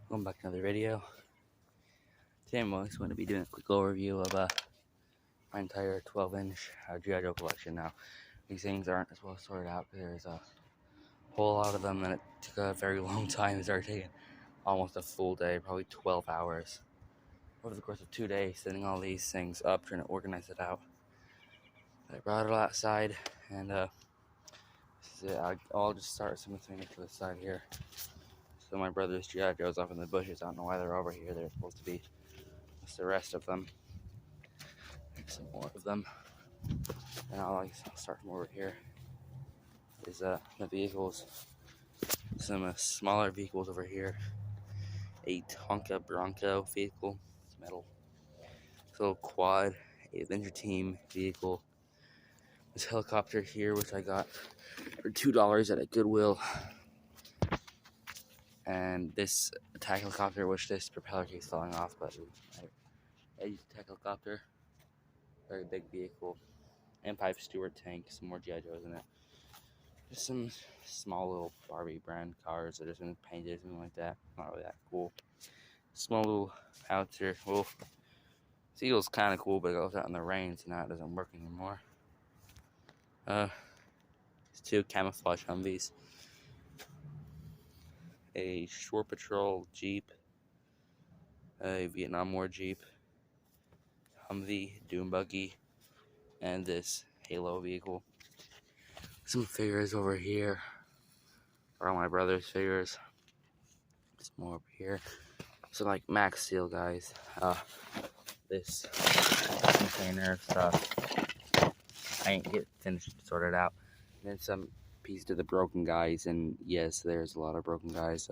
Welcome back to another video. Today I'm going to be doing a quick overview of my entire 12-inch G.I. Joe collection. Now, these things aren't as well sorted out. There's a whole lot of them, and it took a very long time. It started taking almost a full day, probably 12 hours. Over the course of 2 days, setting all these things up, trying to organize it out. I brought it outside, and this is it. I'll just start some things to the side here. So my brother's G.I. Joe's off in the bushes. I don't know why they're over here. They're supposed to be with the rest of them. There's some more of them. And I'll start from over here. Is the vehicles. Some smaller vehicles over here. A Tonka Bronco vehicle. It's metal. It's a little quad, adventure team vehicle. This helicopter here, which I got for $2 at a Goodwill. And this attack helicopter, which this propeller keeps falling off, but I used attack helicopter. Very big vehicle. Empire Stewart tank, some more G.I. Joes in it. Just some small little Barbie brand cars that have been painted, something like that. Not really that cool. Small little howitzer. Well, this eagle's kind of cool, but it goes out in the rain, so now it doesn't work anymore. These two camouflage Humvees. A Shore Patrol Jeep. A Vietnam War Jeep. Humvee, Doom Buggy, and this Halo vehicle. Some figures over here. Are all my brother's figures. Some more over here. Some like Max Steel guys. This container stuff. I ain't get finished sorted out. And then some pieces of the broken guys, and yes, there's a lot of broken guys.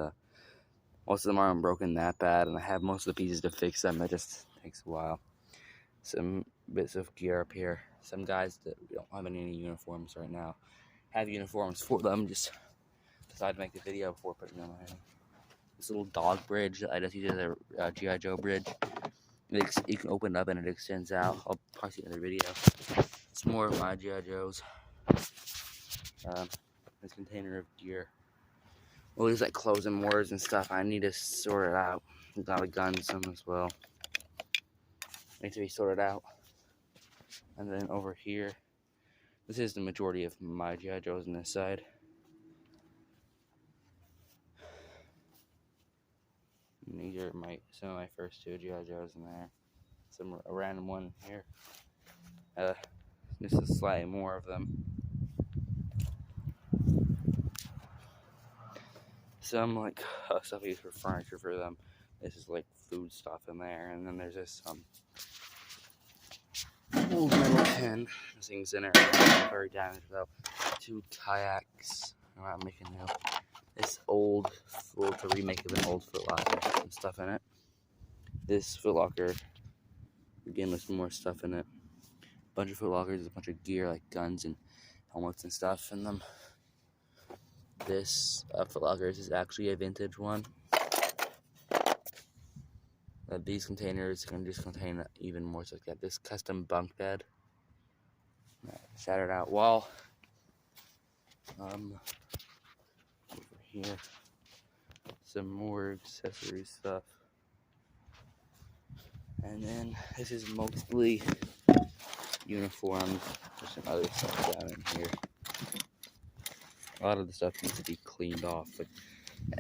Most of them aren't broken that bad, and I have most of the pieces to fix them. It just takes a while. Some bits of gear up here. Some guys that don't have any uniforms right now have uniforms for them. Just decided to make the video before putting them on. This little dog bridge I just use as a G.I. Joe bridge. You can open it up and it extends out. I'll probably see another video. It's more of my G.I. Joes. This container of gear. Well, there's like clothes and wars and stuff. I need to sort it out. There's a lot of guns, some as well. Needs to be sorted out. And then over here, this is the majority of my G.I. Joes on this side. And these are some of my first two G.I. Joes in there. A random one here. This is slightly more of them. Some like stuff I use for furniture for them. This is like food stuff in there, and then there's this old metal tin. This thing's in it, very damaged though. Two kayaks. I'm not making new. This old, it's a remake of an old Foot Locker. Some stuff in it. This Foot Locker, again with more stuff in it. A bunch of Foot Lockers, a bunch of gear like guns and helmets and stuff in them. This Foot Lockers is actually a vintage one. These containers can just contain even more stuff. Like this custom bunk bed. Shattered out wall. Over here. Some more accessory stuff. And then this is mostly uniforms. There's some other stuff down in here. A lot of the stuff needs to be cleaned off. But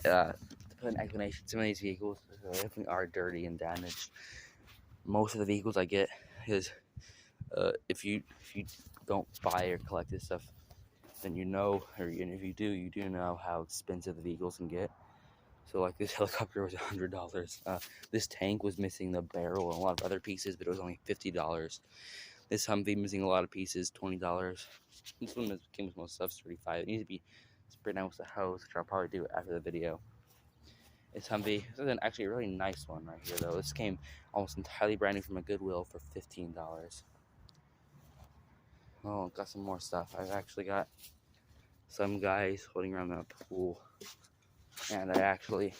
to put an explanation, some of these vehicles definitely are dirty and damaged. Most of the vehicles I get is if you don't buy or collect this stuff, then you know, or if you do, you do know how expensive the vehicles can get. So like this helicopter was $100. This tank was missing the barrel and a lot of other pieces, but it was only $50. This Humvee missing a lot of pieces, $20. This one that came with most stuff is $35. It needs to be sprayed out with the hose, which I'll probably do after the video. This Humvee, this is actually a really nice one right here though. This came almost entirely brand new from a Goodwill for $15. Oh, got some more stuff. I've actually got some guys floating around the pool. And I actually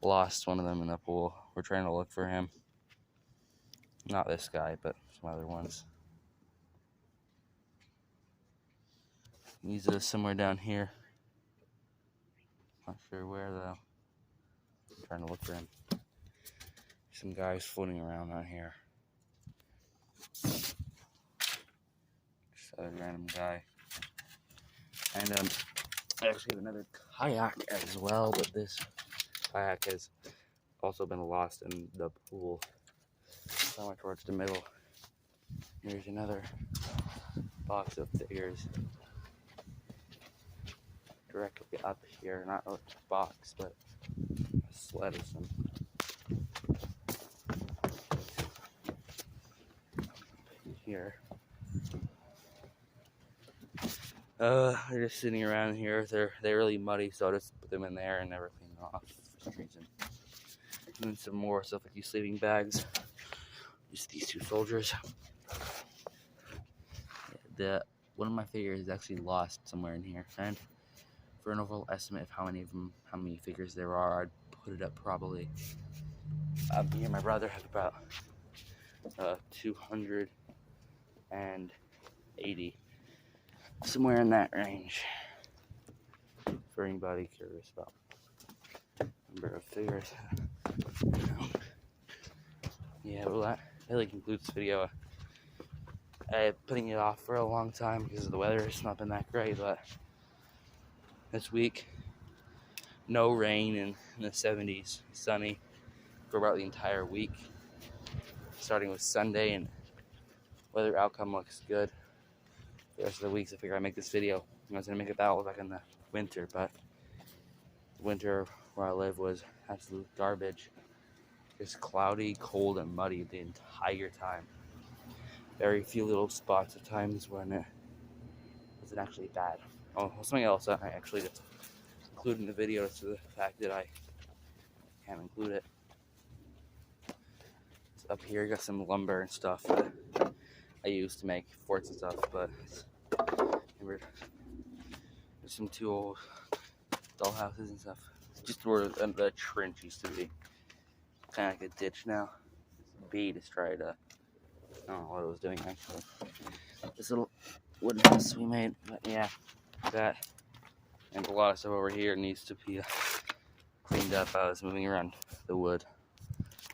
lost one of them in the pool. We're trying to look for him. Not this guy, but some other ones. He's somewhere down here. Not sure where though. trying to look for him. Some guys floating around out here. Just a random guy. And I actually have another kayak as well, but this kayak has also been lost in the pool somewhere towards the middle. Here's another box of figures directly up here, not a box, but a sled of some. Here. They're just sitting around here. They're really muddy, so I just put them in there and never clean them off for some reason. And then some more stuff like these sleeping bags. Just these two soldiers. One of my figures is actually lost somewhere in here, and for an overall estimate of how many figures there are, I'd put it up probably. Me and my brother have about 280, somewhere in that range. For anybody curious about number of figures. Yeah, well, that really concludes this video. I've putting it off for a long time because the weather has not been that great, but this week, no rain in the 70s, sunny for about the entire week, starting with Sunday, and weather outcome looks good. The rest of the weeks, I figure I'd make this video. I was gonna make it that back in the winter, but the winter where I live was absolute garbage. Just cloudy, cold, and muddy the entire time. Very few little spots of times when it wasn't actually bad. Oh, something else I actually just include in the video to the fact that I can't include it. So up here, I got some lumber and stuff that I used to make forts and stuff, but there's some two old doll houses and stuff. Just where the trench used to be. Kind of like a ditch now. This bee just tried to, I don't know what it was doing actually. This little wooden house we made, but yeah, that and a lot of stuff over here needs to be cleaned up. I was moving around the wood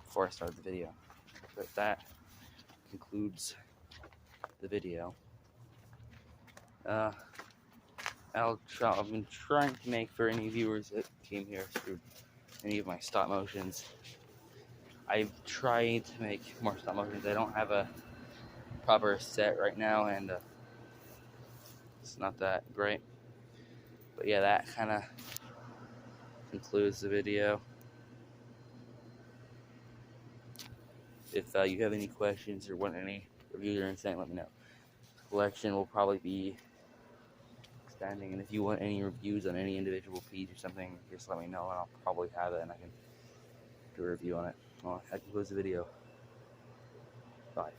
before I started the video. But that concludes the video. I've been trying to make, for any viewers that came here through any of my stop motions, I've tried to make more stop motions. I don't have a proper set right now, and it's not that great. But yeah, that kind of concludes the video. If you have any questions or want any reviews or anything, let me know. The collection will probably be expanding, and if you want any reviews on any individual piece or something, just let me know and I'll probably have it and I can do a review on it. Well, that concludes the video. Bye.